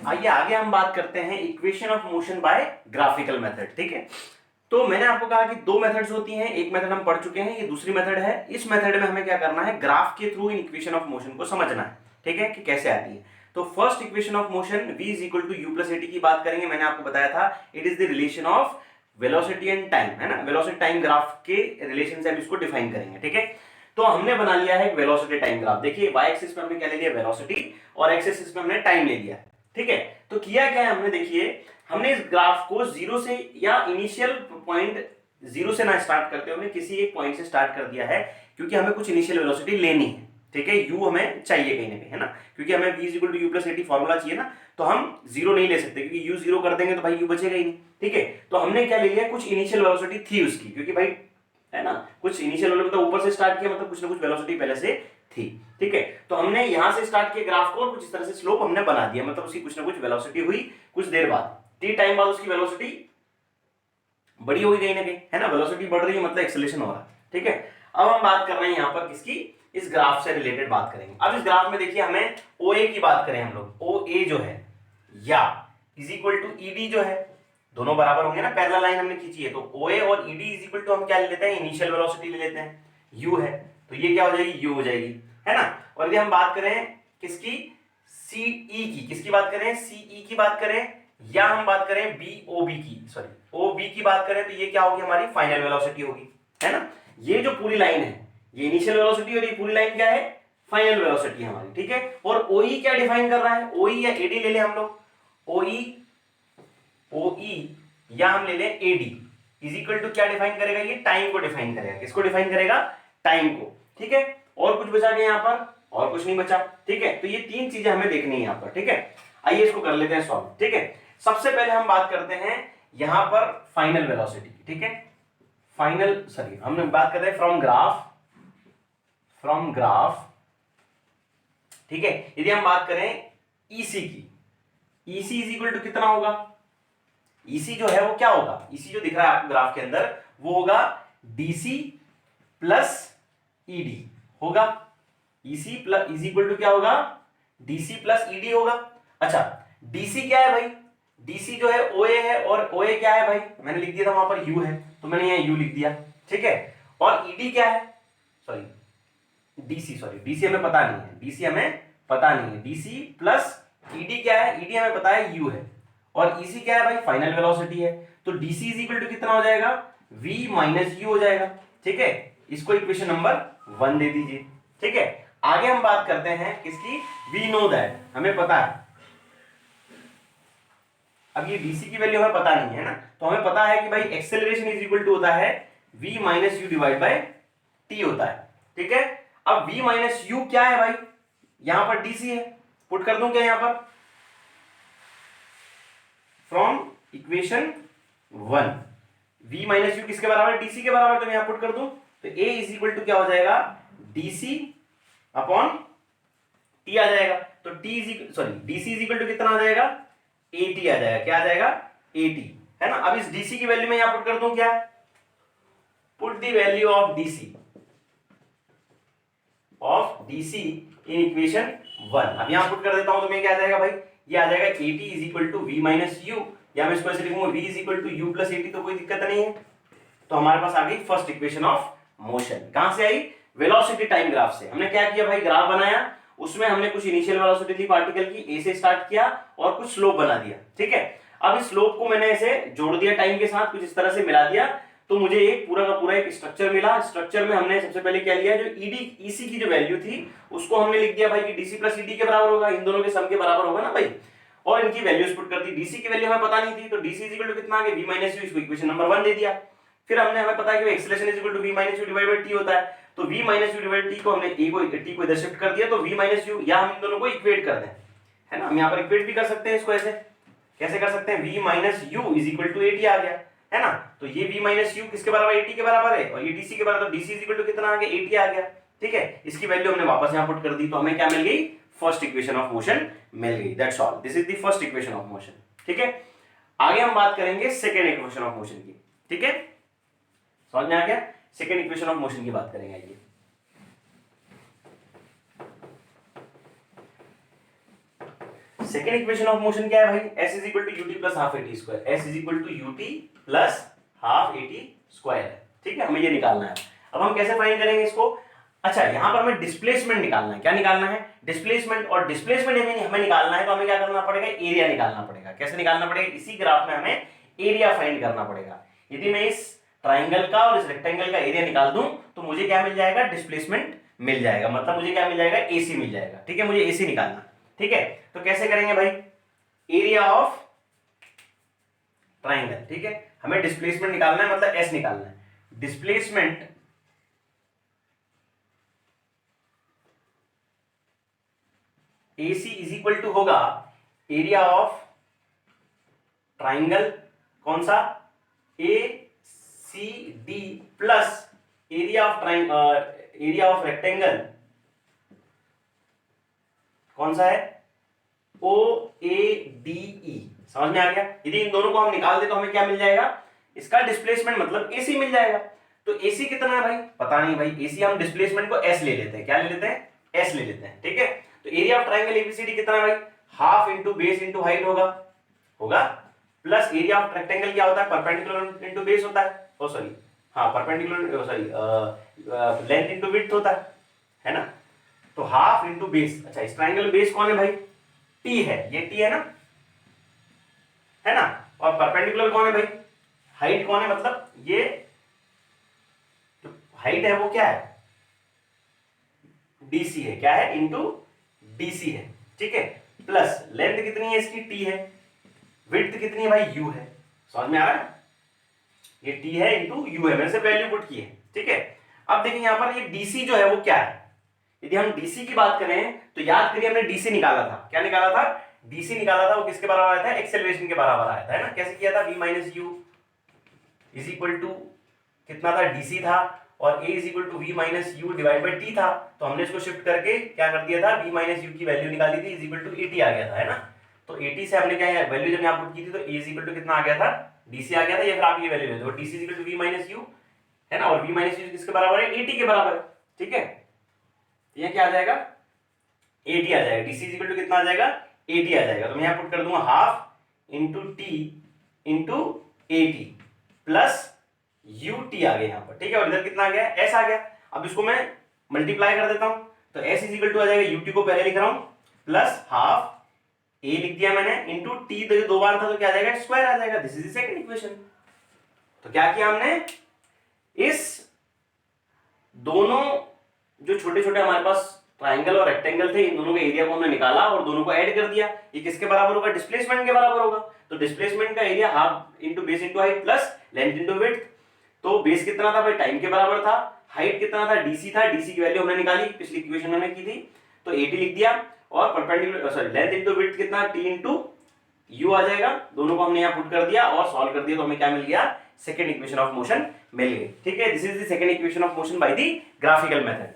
आइए आगे हम बात करते हैं equation of motion by graphical method. ठीक है, तो मैंने आपको कहा कि दो मेथड्स होती हैं, एक मेथड हम पढ़ चुके हैं, ये दूसरी मेथड है। इस मेथड में हमें क्या करना है, ग्राफ के through in equation of motion को समझना है। ठीक है, कि कैसे आती है। तो first equation of motion v is equal to u plus AT की बात करेंगे। मैंने आपको बताया था it is the relation of velocity and time, है ना। वेलोसिटी टाइम ग्राफ के रिलेशन से हम इसको डिफाइन करेंगे। ठीक है, तो हमने बना लिया है वेलोसिटी टाइम ग्राफ। देखिए y एक्सिस पे हमने क्या ले लिया, वेलोसिटी, और x एक्सिस पे हमने टाइम ले लिया। ठीक है, तो किया क्या है हमने, देखिए हमने इस ग्राफ को जीरो से या इनिशियल पॉइंट जीरो से ना स्टार्ट करते हुए किसी एक पॉइंट से स्टार्ट कर दिया है, क्योंकि हमें कुछ इनिशियल वेलोसिटी लेनी है। ठीक है, u हमें चाहिए कहीं ना कहीं, है ना, क्योंकि हमें v is equal to u plus AT formula चाहिए ना, तो हम जीरो नहीं ले सकते, क्योंकि u जीरो कर देंगे तो भाई u बचेगा ही नहीं। ठीक है, तो हमने क्या ले लिया, कुछ इनिशियल वेलोसिटी थी उसकी, क्योंकि भाई है ना, कुछ इनिशियल वेलोसिटी ऊपर से स्टार्ट किया, मतलब कुछ ना कुछ वेलोसिटी पहले से थी। ठीक है, तो हमने यहां से स्टार्ट किया ग्राफ को, और कुछ इस तरह से स्लोप हमने बना दिया, मतलब उसकी कुछ ना कुछ वेलोसिटी हुई, कुछ देर बाद टी टाइम बाद उसकी वेलोसिटी बड़ी होगी कहीं ना कहीं, है ना। वेलोसिटी बढ़ रही है मतलब एक्सेलरेशन हो रहा है। ठीक है, अब हम बात कर रहे हैं यहां पर किसकी, इस ग्राफ से रिलेटेड बात करेंगे। अब इस ग्राफ में देखिए हमें OA की बात करें हम लोग, OA जो है या इज इक्वल टू ED जो है, दोनों बराबर होंगे ना, पैरेलल लाइन हमने खींची है, तो OA और ED इज इक्वल टू हम क्या ले लेते हैं, इनिशियल वेलोसिटी ले लेते हैं, u है, तो ये क्या हो जाएगी, u हो जाएगी, है ना। और यदि हम बात करें किसकी, CE की, किसकी बात करें, CE की बात करें, या हम बात करें BOB की, सॉरी OB की बात करें, तो ये क्या होगी, हमारी फाइनल वेलोसिटी होगी, है ना। ये जो पूरी लाइन है ये इनिशियल वेलोसिटी, और ये पूरी लाइन क्या है, फाइनल वेलोसिटी हमारी। ठीक है, और OE क्या डिफाइन कर रहा है, OE या AD ले लें हम लोग, OE या हम ले लें AD इज इक्वल टू क्या डिफाइन करेगा, ये टाइम को डिफाइन करेगा। किसको डिफाइन करेगा, टाइम को। ठीक है, और कुछ बचा गया यहां पर, और कुछ नहीं बचा। ठीक है, तो ये तीन चीजें हमें देखनी है यहां पर। ठीक है, आइए इसको कर लेते हैं सॉल्व। ठीक है, सबसे पहले हम बात करते हैं यहां पर फाइनल वेलोसिटी की। ठीक है, फाइनल सॉरी हम बात करते हैं फ्रॉम ग्राफ। ठीक है, यदि हम बात करें EC की, EC इज इक्वल टू कितना होगा, EC जो है वो क्या होगा, EC जो दिख रहा है आपको ग्राफ के अंदर वो होगा DC प्लस ED होगा। EC plus is equal to क्या होगा, DC प्लस ED होगा। अच्छा, DC क्या है भाई, DC जो है OA है, और OA क्या है भाई, मैंने लिख दिया था वहां पर U है, तो मैंने यहाँ U लिख दिया। ठीक है, और ED क्या है, सॉरी DC हमें पता नहीं है, DC हमें पता नहीं है, DC प्लस ED क्या है, ED हमें पता है U है, और EC क्या है भाई, फाइनल वेलोसिटी है, तो DC इज इक्वल टू कितना हो जाएगा, V माइनस U हो जाएगा। ठीक है, इसको इक्वेशन नंबर 1 दे दीजिए। ठीक है, आगे हम बात करते हैं किसकी, वी नो दैट, हमें पता है, अब ये DC की वैल्यू हमें पता नहीं है ना, तो हमें पता है कि भाई एक्सेलरेशन इज इक्वल टू होता है V minus u divide by T होता है। ठीक है, अब V माइनस यू क्या है भाई, यहां पर DC है, पुट कर दूं क्या यहां पर, from equation 1 V minus you किसके बराबर, DC के बराबर, तो मैं यहां पुट कर दूं, तो A इज इक्वल टू क्या हो जाएगा, DC अपॉन T आ जाएगा, तो DC इज इक्वल टू कितना आ जाएगा, AT आ जाएगा, क्या आ जाएगा, AT, है ना। अब इस DC की वैल्यू में यहां पुट कर दूं क्या, put the value of DC in equation 1। अब यहां पुट कर देता हूं तो मैं क्या आ जाएगा भाई, ये आ जाएगा AT is equal to V minus u, या मैं इसको ऐसे लिखूंगा V is equal to u plus AT, तो कोई दिक्कत नहीं है। तो हमारे पास आ गई फर्स्ट इक्वेशन ऑफ मोशन, कहां से आई, वेलोसिटी टाइम ग्राफ से। हमने क्या किया भाई, ग्राफ बनाया, उसमें हमने कुछ इनिशियल वेलोसिटी थी पार्टिकल की, A से स्टार्ट किया, और कुछ स्लोप बना दिया। ठीक है, अब इस स्लोप को मैंने ऐसे जोड़ दिया टाइम के साथ, कुछ इस तरह से मिला दिया, तो मुझे एक पूरा का पूरा एक स्ट्रक्चर मिला। स्ट्रक्चर में हमने सबसे पहले क्या लिया, जो EC की जो वैल्यू थी उसको हमने लिख दिया भाई कि DC प्लस ED के बराबर होगा, इन दोनों के सम के बराबर होगा ना भाई, और इनकी वैल्यूज पुट कर दी। DC की वैल्यू हमें पता नहीं थी, तो DC इज इक्वल टू कितना आ गया, V माइनस यू, इसको इक्वेशन नंबर 1 दे दिया। फिर हमें पता है कि acceleration is equal to V minus u divide by T होता है, तो V minus u divide T को हमने T को इधर शिफ्ट कर दिया, तो V माइनस यू, या हम इन दोनों को इक्वेट कर दें, है ना, हम यहाँ पर इक्वेट भी कर सकते हैं इसको, ऐसे कैसे कर सकते हैं, V minus u is equal to AT आ गया, है ना, तो ये V माइनस यू किसके बराबर, AT के बराबर है, और ये DC के बराबर, तो DC इज इक्वल टू कितना आ गया, AT आ गया। ठीक है, इसकी वैल्यू हमने वापस यहाँ पुट कर दी, तो हमें क्या मिल गई, फर्स्ट इक्वेशन ऑफ मोशन मिल गई। That's all, this is the first equation of motion. ठीक है, आगे हम बात करेंगे सेकेंड इक्वेशन ऑफ मोशन की। ठीक है, समझ में आ गया, सेकेंड इक्वेशन ऑफ मोशन की बात करेंगे। आइए, सेकेंड इक्वेशन ऑफ मोशन क्या है भाई, s is equal to UT plus half AT square, s is equal to UT plus half AT square है, ठीक है, हमें ये निकालना है। अब हम कैसे फाइंड करेंगे इसको, अच्छा यहाँ पर हमें डिस्प्लेसमेंट निकालना है, क्या निकालना है, डिस्प्लेसमेंट, और डिस्प्लेसमेंट हमें निकालना है तो हमें क्या करना पड़ेगा, एरिया निकालना पड़ेगा। कैसे निकालना पड़ेगा, इसी ग्राफ में हमें एरिया फाइंड करना पड़ेगा। यदि मैं इस ट्राइंगल का और इस रेक्टेंगल का एरिया निकाल दूं तो मुझे क्या मिल जाएगा, डिस्प्लेसमेंट मिल जाएगा, मतलब मुझे क्या मिल जाएगा, एसी मिल जाएगा, ठीक है, मुझे एसी निकालना, ठीक है। तो कैसे करेंगे भाई, एरिया ऑफ ट्राइंगल, ठीक है, हमें डिस्प्लेसमेंट निकालना है, मतलब एस निकालना है, displacement AC is equal to होगा एरिया ऑफ ट्राइंगल, कौन सा, ACD plus area of rectangle, कौन सा है, OADE। समझ में आ गया। यदि इन दोनों को हम निकाल दे तो हमें क्या मिल जाएगा, इसका डिस्प्लेसमेंट मतलब AC मिल जाएगा। तो AC कितना है भाई, पता नहीं भाई, AC हम डिस्प्लेसमेंट को S ले लेते हैं, क्या ले लेते हैं, S ले लेते हैं, ठीक है। तो एरिया ऑफ ट्राइंगल ABCD कितना है भाई, half into base into height होगा प्लस एरिया ऑफ रेक्टेंगल क्या होता है, परपेंडिकुलर इंटू बेस होता है, ओ सॉरी, हाँ perpendicular, sorry length into width होता है ना। तो हाफ इंटू बेस, अच्छा इस ट्राइंगल बेस कौन है भाई, T है, ये T है ना, और परपेंडिकुलर कौन है भाई, हाइट कौन है, मतलब ये जो हाइट है वो क्या है, DC है, क्या है, इंटू DC है, ठीक है, प्लस लेंथ कितनी है इसकी, T है, विड्थ कितनी है भाई, U है। समझ में आ रहा है, ये T है इंटू U है, मैंने से वैल्यू पुट की है, ठीक है। अब देखिए यहाँ पर ये DC जो है वो क्या है, यदि हम DC की बात करें तो याद करिए हमने DC निकाला था, क्या निकाला था, DC निकाला था, वो किसके बराबर आया था, एक्सेलरेशन के बराबर आया था, है ना। कैसे किया था, v minus u is equal to कितना था, DC था, और a is equal to V minus u divide by T था, तो हमने इसको शिफ्ट करके क्या कर दिया था, v माइनस यू की वैल्यू निकाली थी, इज इक्वल टू 80 आ गया था, है ना। तो 80 से हमने क्या वैल्यू जब यहाँ पुट की थी तो a इज इक्वल टू कितना आ गया था, DC आ गया था, या फिर आप ये वैल्यू ले दो, DC is equal to v minus u, है ना, और v माइनस यू किसके बराबर है, 80 के बराबर है, ठीक है। ये क्या आ जाएगा, 80 आ जाएगा, DC इज इक्वल टू कितना आ जाएगा, 80 आ जाएगा। तो मैं यहाँ पुट कर दूंगा half into T into 80 plus UT आ गया यहाँ पर, ठीक है, और इधर कितना आ गया, S आ गया। अब इसको मैं मल्टीप्लाई कर देता हूं, तो S इज इक्वल टू आ जाएगा, UT को पहले लिख रहा हूं, प्लस हाफ A लिख दिया मैंने इंटू T, दो बार था तो क्या आ जाएगा, स्क्वायर आ जाएगा। This is the second equation. तो क्या किया हमने, इस दोनों जो छोटे छोटे हमारे पास ट्राइंगल और रेक्टेंगल थे, इन दोनों के एरिया को हमने निकाला और दोनों को ऐड कर दिया। ये किसके बराबर होगा, डिस्प्लेसमेंट के बराबर होगा। तो डिस्प्लेसमेंट का area half into base into height plus length into width. तो बेस कितना था भाई, टाइम के बराबर था। हाइट कितना था, DC था, DC की वैल्यू हमने निकाली, पिछली इक्वेशन में की थी, तो 80 लिख दिया। और perpendicular sorry length into width कितना, T इंटू U आ जाएगा। दोनों को हमने यहाँ पुट कर दिया और सॉल्व कर दिया, तो हमें क्या मिल गया, सेकंड इक्वेशन ऑफ मोशन मिल गई, ठीक है। This is the second equation of motion by the graphical method.